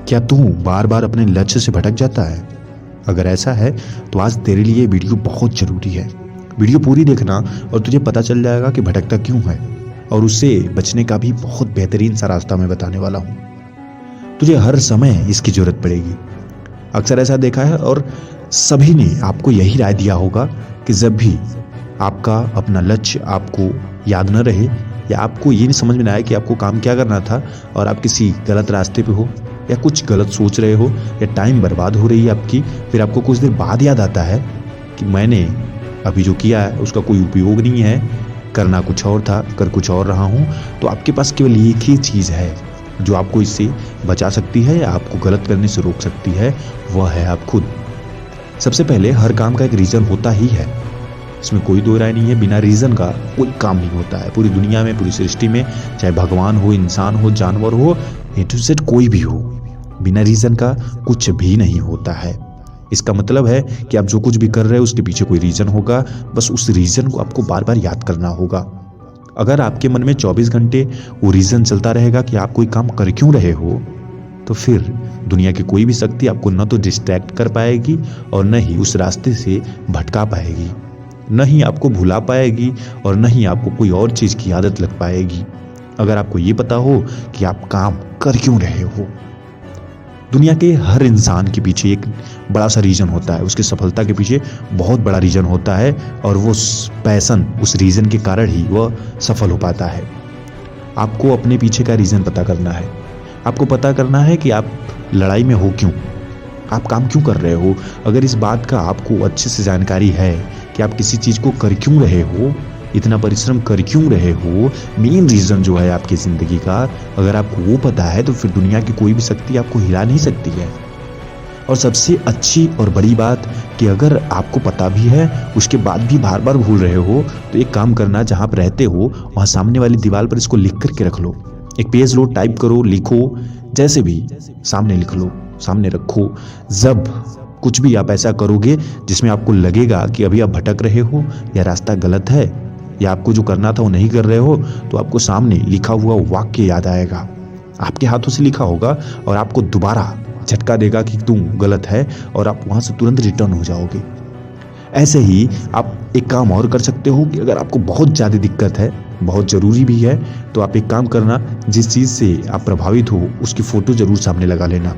क्या तू बार बार अपने लक्ष्य से भटक जाता है? अगर ऐसा है तो आज तेरे लिए वीडियो बहुत ज़रूरी है। वीडियो पूरी देखना और तुझे पता चल जाएगा कि भटकता क्यों है, और उससे बचने का भी बहुत बेहतरीन सा रास्ता मैं बताने वाला हूँ। तुझे हर समय इसकी ज़रूरत पड़ेगी। अक्सर ऐसा देखा है और सभी ने आपको यही राय दिया होगा कि जब भी आपका अपना लक्ष्य आपको याद न रहे, या आपको ये नहीं समझ में आए कि आपको काम क्या करना था, और आप किसी गलत रास्ते पे हो या कुछ गलत सोच रहे हो या टाइम बर्बाद हो रही है आपकी, फिर आपको कुछ देर बाद याद आता है कि मैंने अभी जो किया है उसका कोई उपयोग नहीं है, करना कुछ और था, कर कुछ और रहा हूँ, तो आपके पास केवल एक ही चीज़ है जो आपको इससे बचा सकती है या आपको गलत करने से रोक सकती है, वह है आप खुद। सबसे पहले हर काम का एक रीज़न होता ही है, इसमें कोई दो राय नहीं है। बिना रीज़न का कोई काम नहीं होता है पूरी दुनिया में, पूरी सृष्टि में, चाहे भगवान हो, इंसान हो, जानवर हो, ए टू जेड कोई भी हो, बिना रीज़न का कुछ भी नहीं होता है। इसका मतलब है कि आप जो कुछ भी कर रहे हो उसके पीछे कोई रीज़न होगा, बस उस रीज़न को आपको बार बार याद करना होगा। अगर आपके मन में 24 घंटे वो रीज़न चलता रहेगा कि आप कोई काम कर क्यों रहे हो, तो फिर दुनिया की कोई भी शक्ति आपको न तो डिस्ट्रैक्ट कर पाएगी और न ही उस रास्ते से भटका पाएगी, न ही आपको भुला पाएगी और न ही आपको कोई और चीज़ की आदत लग पाएगी। अगर आपको ये पता हो कि आप काम कर क्यों रहे हो। दुनिया के हर इंसान के पीछे एक बड़ा सा रीज़न होता है, उसकी सफलता के पीछे बहुत बड़ा रीज़न होता है, और वो पैशन, उस रीज़न के कारण ही वह सफल हो पाता है। आपको अपने पीछे का रीज़न पता करना है। आपको पता करना है कि आप लड़ाई में हो क्यों, आप काम क्यों कर रहे हो। अगर इस बात का आपको अच्छे से जानकारी है कि आप किसी चीज़ को कर क्यों रहे हो, इतना परिश्रम कर क्यों रहे हो, मेन रीज़न जो है आपकी ज़िंदगी का, अगर आपको वो पता है तो फिर दुनिया की कोई भी शक्ति आपको हिला नहीं सकती है। और सबसे अच्छी और बड़ी बात कि अगर आपको पता भी है उसके बाद भी बार बार भूल रहे हो, तो एक काम करना, जहाँ आप रहते हो वहाँ सामने वाली दीवार पर इसको लिख करके रख लो। एक पेज लो, टाइप करो, लिखो, जैसे भी सामने लिख लो, सामने रखो। जब कुछ भी आप ऐसा करोगे जिसमें आपको लगेगा कि अभी आप भटक रहे हो या रास्ता गलत है या आपको जो करना था वो नहीं कर रहे हो, तो आपको सामने लिखा हुआ वाक्य याद आएगा, आपके हाथों से लिखा होगा, और आपको दोबारा झटका देगा कि तुम गलत है, और आप वहाँ से तुरंत रिटर्न हो जाओगे। ऐसे ही आप एक काम और कर सकते हो कि अगर आपको बहुत ज़्यादा दिक्कत है, बहुत ज़रूरी भी है, तो आप एक काम करना, जिस चीज़ से आप प्रभावित हो उसकी फ़ोटो ज़रूर सामने लगा लेना,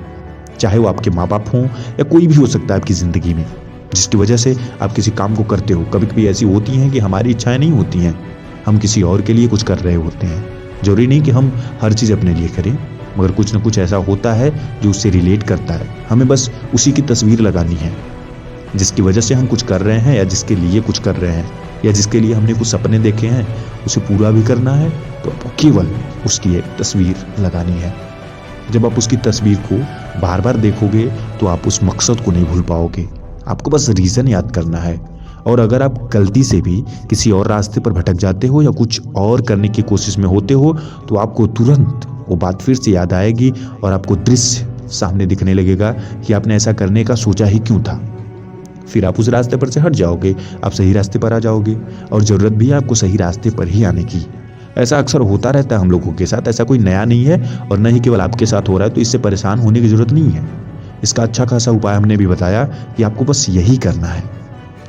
चाहे वो आपके माँ बाप हों या कोई भी हो सकता है आपकी ज़िंदगी में, जिसकी वजह से आप किसी काम को करते हो। कभी कभी ऐसी होती हैं कि हमारी इच्छाएं नहीं होती हैं, हम किसी और के लिए कुछ कर रहे होते हैं। जरूरी नहीं कि हम हर चीज़ अपने लिए करें, मगर कुछ ना कुछ ऐसा होता है जो उससे रिलेट करता है। हमें बस उसी की तस्वीर लगानी है जिसकी वजह से हम कुछ कर रहे हैं, या जिसके लिए कुछ कर रहे हैं, या जिसके लिए हमने कुछ सपने देखे हैं, उसे पूरा भी करना है, तो आपको केवल उसकी एक तस्वीर लगानी है। जब आप उसकी तस्वीर को बार बार देखोगे तो आप उस मकसद को नहीं भूल पाओगे। आपको बस रीज़न याद करना है। और अगर आप गलती से भी किसी और रास्ते पर भटक जाते हो या कुछ और करने की कोशिश में होते हो, तो आपको तुरंत वो बात फिर से याद आएगी और आपको दृश्य सामने दिखने लगेगा कि आपने ऐसा करने का सोचा ही क्यों था। फिर आप उस रास्ते पर से हट जाओगे, आप सही रास्ते पर आ जाओगे, और ज़रूरत भी है आपको सही रास्ते पर ही आने की। ऐसा अक्सर होता रहता है हम लोगों के साथ, ऐसा कोई नया नहीं है, और न ही केवल आपके साथ हो रहा है, तो इससे परेशान होने की ज़रूरत नहीं है। इसका अच्छा खासा उपाय हमने भी बताया कि आपको बस यही करना है।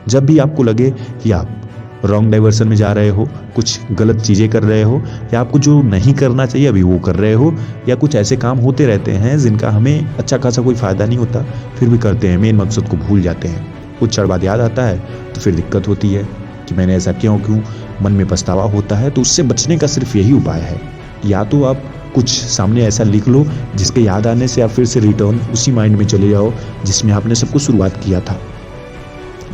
जब भी आपको लगे कि आप रॉन्ग डाइवर्सन में जा रहे हो, कुछ गलत चीज़ें कर रहे हो, या आपको जो नहीं करना चाहिए अभी वो कर रहे हो, या कुछ ऐसे काम होते रहते हैं जिनका हमें अच्छा खासा कोई फ़ायदा नहीं होता, फिर भी करते हैं, मेन मकसद को भूल जाते हैं, कुछ क्षण बाद याद आता है तो फिर दिक्कत होती है कि मैंने ऐसा क्यों, मन में पछतावा होता है। तो उससे बचने का सिर्फ यही उपाय है, या तो आप कुछ सामने ऐसा लिख लो जिसके याद आने से आप फिर से रिटर्न उसी माइंड में चले जाओ जिसमें आपने सब कुछ शुरुआत किया था,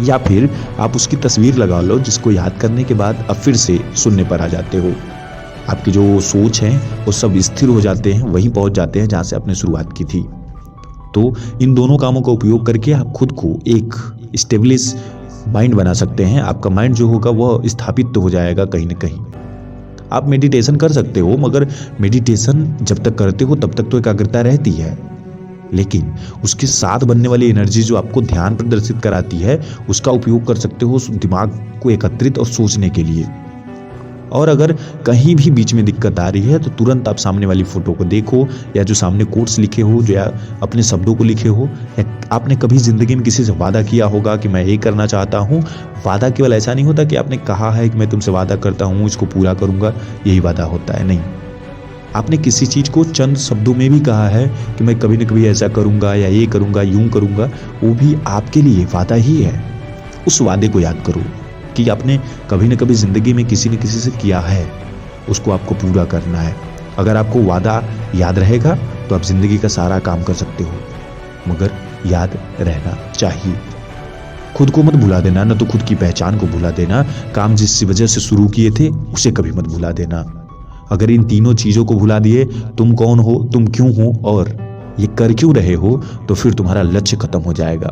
या फिर आप उसकी तस्वीर लगा लो जिसको याद करने के बाद अब फिर से सुनने पर आ जाते हो। आपकी जो सोच है वो सब स्थिर हो जाते हैं, वहीं पहुंच जाते हैं जहां से आपने शुरुआत की थी। तो इन दोनों कामों का उपयोग करके आप खुद को एक स्टेबलिश माइंड बना सकते हैं। आपका माइंड जो होगा वह स्थापित तो हो जाएगा कहीं ना कहीं। आप मेडिटेशन कर सकते हो, मगर मेडिटेशन जब तक करते हो तब तक तो एकाग्रता रहती है, लेकिन उसके साथ बनने वाली एनर्जी जो आपको ध्यान प्रदर्शित कराती है, उसका उपयोग कर सकते हो उस दिमाग को एकत्रित और सोचने के लिए। और अगर कहीं भी बीच में दिक्कत आ रही है तो तुरंत आप सामने वाली फोटो को देखो, या जो सामने कोट्स लिखे हो, जो या अपने शब्दों को लिखे हो, या आपने कभी जिंदगी में किसी से वादा किया होगा कि मैं ये करना चाहता हूँ। वादा केवल ऐसा नहीं होता कि आपने कहा है कि मैं तुमसे वादा करता हूँ, इसको पूरा करूँगा, यही वादा होता है। नहीं, आपने किसी चीज़ को चंद शब्दों में भी कहा है कि मैं कभी न कभी ऐसा करूँगा या ये करूँगा, यूं करूँगा, वो भी आपके लिए वादा ही है। उस वादे को याद करो कि आपने कभी न कभी ज़िंदगी में किसी न किसी से किया है, उसको आपको पूरा करना है। अगर आपको वादा याद रहेगा तो आप ज़िंदगी का सारा काम कर सकते हो, मगर याद रहना चाहिए। खुद को मत भुला देना, न तो खुद की पहचान को भुला देना। काम जिस वजह से शुरू किए थे उसे कभी मत भुला देना। अगर इन तीनों चीज़ों को भुला दिए, तुम कौन हो, तुम क्यों हो और ये कर क्यों रहे हो, तो फिर तुम्हारा लक्ष्य खत्म हो जाएगा।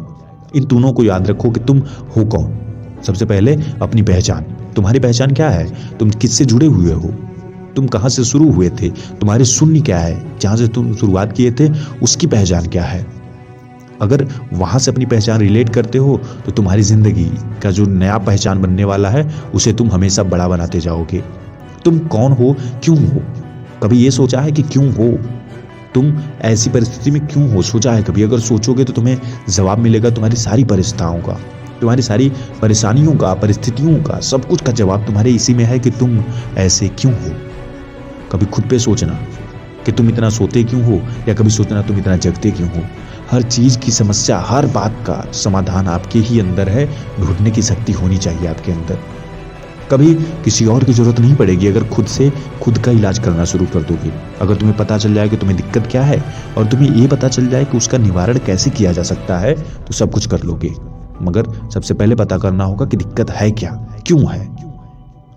इन तीनों को याद रखो कि तुम हो कौन। सबसे पहले अपनी पहचान। तुम्हारी पहचान क्या है? तुम किससे जुड़े हुए हो? तुम कहाँ से शुरू हुए थे? तुम्हारी शून्य क्या है? जहाँ से तुम शुरुआत किए थे उसकी पहचान क्या है? अगर वहाँ से अपनी पहचान रिलेट करते हो तो तुम्हारी ज़िंदगी का जो नया पहचान बनने वाला है उसे तुम हमेशा बड़ा बनाते जाओगे। तुम कौन हो, क्यों हो? कभी ये सोचा है कि क्यों हो? तुम ऐसी परिस्थिति में क्यों हो? सोचा है कभी? अगर सोचोगे तो तुम्हें जवाब मिलेगा तुम्हारी सारी परिस्थितियों का, तुम्हारी सारी परेशानियों का, परिस्थितियों का, सब कुछ का जवाब तुम्हारे इसी में है कि तुम ऐसे क्यों हो। कभी खुद पे सोचना कि तुम इतना सोते क्यों हो, या कभी सोचना तुम इतना जगते क्यों हो। हर चीज़ की समस्या, हर बात का समाधान आपके ही अंदर है। ढूंढने की शक्ति होनी चाहिए आपके अंदर। कभी किसी और की जरूरत नहीं पड़ेगी अगर खुद से खुद का इलाज करना शुरू कर दोगे। अगर तुम्हें पता चल जाए कि तुम्हें दिक्कत क्या है और तुम्हें ये पता चल जाए कि उसका निवारण कैसे किया जा सकता है, तो सब कुछ कर लोगे। मगर सबसे पहले पता करना होगा कि दिक्कत है क्या, क्यों है।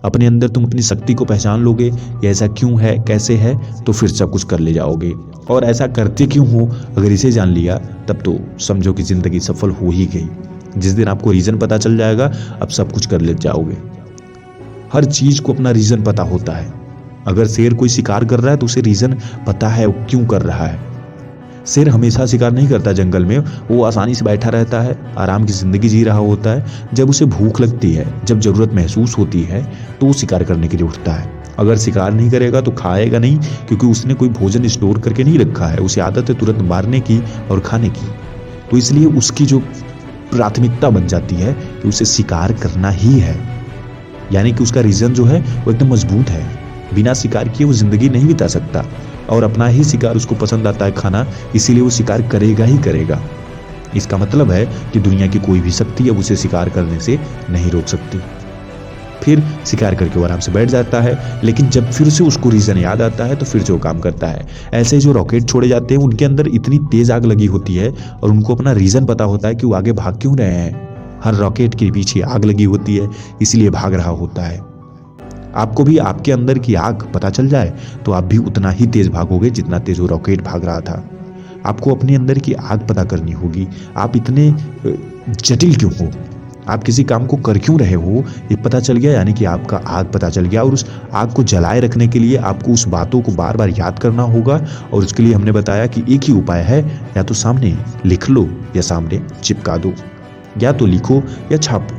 अपने अंदर तुम अपनी शक्ति को पहचान लोगे, ये ऐसा क्यों है, कैसे है, तो फिर सब कुछ कर ले जाओगे। और ऐसा करते क्यों हो, अगर इसे जान लिया तब तो समझो कि जिंदगी सफल हो ही गई। जिस दिन आपको रीजन पता चल जाएगा, अब सब कुछ कर ले जाओगे। हर चीज को अपना रीजन पता होता है। अगर शेर कोई शिकार कर रहा है तो उसे रीजन पता है वो क्यों कर रहा है। शेर हमेशा शिकार नहीं करता जंगल में, वो आसानी से बैठा रहता है, आराम की जिंदगी जी रहा होता है। जब उसे भूख लगती है, जब जरूरत महसूस होती है, तो वो शिकार करने के लिए उठता है। अगर शिकार नहीं करेगा तो खाएगा नहीं, क्योंकि उसने कोई भोजन स्टोर करके नहीं रखा है। उसे आदत है तुरंत मारने की और खाने की। तो इसलिए उसकी जो प्राथमिकता बन जाती है कि उसे शिकार करना ही है। यानी कि उसका रीजन जो है वो एकदम मजबूत है। बिना शिकार किए वो जिंदगी नहीं बिता सकता, और अपना ही शिकार उसको पसंद आता है खाना, इसीलिए वो शिकार करेगा ही करेगा। इसका मतलब है कि दुनिया की कोई भी शक्ति अब उसे शिकार करने से नहीं रोक सकती। फिर शिकार करके वो आराम से बैठ जाता है, लेकिन जब फिर से उसको रीजन याद आता है तो फिर से वो काम करता है। ऐसे जो रॉकेट छोड़े जाते हैं उनके अंदर इतनी तेज आग लगी होती है और उनको अपना रीजन पता होता है कि वो आगे भाग क्यों रहे हैं। हर रॉकेट के पीछे आग लगी होती है, इसलिए भाग रहा होता है। आपको भी आपके अंदर की आग पता चल जाए तो आप भी उतना ही तेज भागोगे जितना तेज वो रॉकेट भाग रहा था। आपको अपने अंदर की आग पता करनी होगी। आप इतने जटिल क्यों हो, आप किसी काम को कर क्यों रहे हो, ये पता चल गया, यानी कि आपका आग पता चल गया। और उस आग को जलाए रखने के लिए आपको उस बातों को बार बार याद करना होगा। और उसके लिए हमने बताया कि एक ही उपाय है, या तो सामने लिख लो या सामने चिपका दो, या तो लिखो या छापो।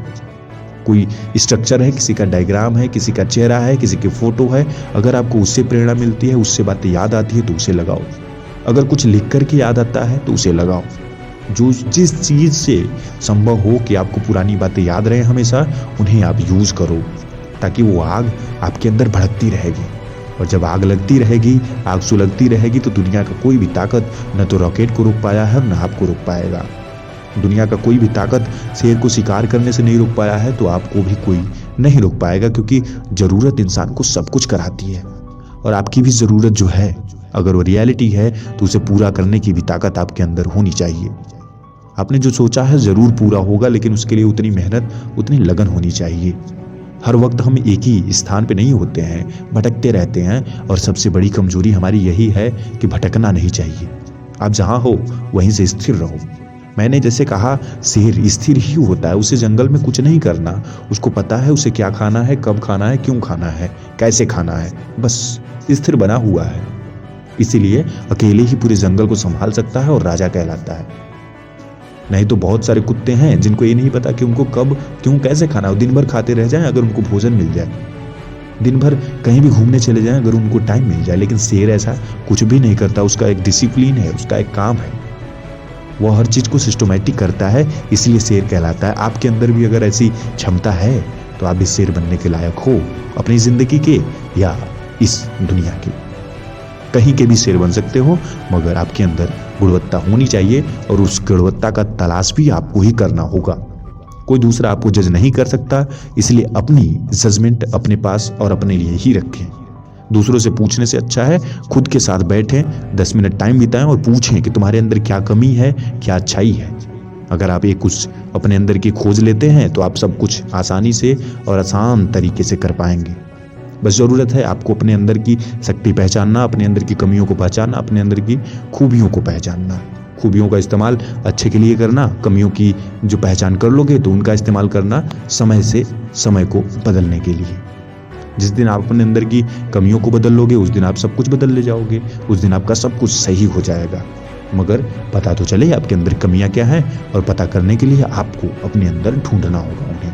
कोई स्ट्रक्चर है, किसी का डायग्राम है, किसी का चेहरा है, किसी की फोटो है, अगर आपको उससे प्रेरणा मिलती है, उससे बातें याद आती है तो उसे लगाओ। अगर कुछ लिख करके याद आता है तो उसे लगाओ। जो जिस चीज़ से संभव हो कि आपको पुरानी बातें याद रहें हमेशा, उन्हें आप यूज़ करो, ताकि वो आग आपके अंदर भड़कती रहेगी। और जब आग लगती रहेगी, आग सुलगती रहेगी, तो दुनिया का कोई भी ताकत न तो रॉकेट को रोक पाया है, न आपको रोक पाएगा। दुनिया का कोई भी ताकत शेर को शिकार करने से नहीं रोक पाया है, तो आपको भी कोई नहीं रोक पाएगा। क्योंकि ज़रूरत इंसान को सब कुछ कराती है, और आपकी भी ज़रूरत जो है, अगर वो रियलिटी है, तो उसे पूरा करने की भी ताकत आपके अंदर होनी चाहिए। आपने जो सोचा है ज़रूर पूरा होगा, लेकिन उसके लिए उतनी मेहनत, उतनी लगन होनी चाहिए। हर वक्त हम एक ही स्थान पे नहीं होते हैं, भटकते रहते हैं। और सबसे बड़ी कमजोरी हमारी यही है कि भटकना नहीं चाहिए। आप जहाँ हो वहीं से स्थिर रहो। मैंने जैसे कहा, शेर स्थिर ही होता है, उसे जंगल में कुछ नहीं करना। उसको पता है उसे क्या खाना है, कब खाना है, क्यों खाना है, कैसे खाना है, बस स्थिर बना हुआ है। इसीलिए अकेले ही पूरे जंगल को संभाल सकता है और राजा कहलाता है। नहीं तो बहुत सारे कुत्ते हैं जिनको ये नहीं पता कि उनको कब, क्यों, कैसे खाना है। दिन भर खाते रह जाएं अगर उनको भोजन मिल जाए। दिन भर कहीं भी घूमने चले जाएं अगर उनको टाइम मिल जाए। लेकिन शेर ऐसा कुछ भी नहीं करता, उसका एक डिसिप्लिन है, उसका एक काम है, वो हर चीज़ को सिस्टमेटिक करता है, इसलिए शेर कहलाता है। आपके अंदर भी अगर ऐसी क्षमता है तो आप भी शेर बनने के लायक हो, अपनी ज़िंदगी के या इस दुनिया के, कहीं के भी शेर बन सकते हो, मगर आपके अंदर गुणवत्ता होनी चाहिए और उस गुणवत्ता का तलाश भी आपको ही करना होगा। कोई दूसरा आपको जज नहीं कर सकता, इसलिए अपनी जजमेंट अपने पास और अपने लिए ही रखें। दूसरों से पूछने से अच्छा है खुद के साथ बैठें, 10 मिनट टाइम बिताएं और पूछें कि तुम्हारे अंदर क्या कमी है, क्या अच्छाई है। अगर आप ये कुछ अपने अंदर की खोज लेते हैं तो आप सब कुछ आसानी से और आसान तरीके से कर पाएंगे। बस ज़रूरत है आपको अपने अंदर की शक्ति पहचानना, अपने अंदर की कमियों को पहचानना, अपने अंदर की खूबियों को पहचानना। खूबियों का इस्तेमाल अच्छे के लिए करना, कमियों की जो पहचान कर लोगे तो उनका इस्तेमाल करना समय से समय को बदलने के लिए। जिस दिन आप अपने अंदर की कमियों को बदल लोगे उस दिन आप सब कुछ बदल ले जाओगे, उस दिन आपका सब कुछ सही हो जाएगा। मगर पता तो चले आपके अंदर कमियां क्या हैं, और पता करने के लिए आपको अपने अंदर ढूंढना होगा उन्हें।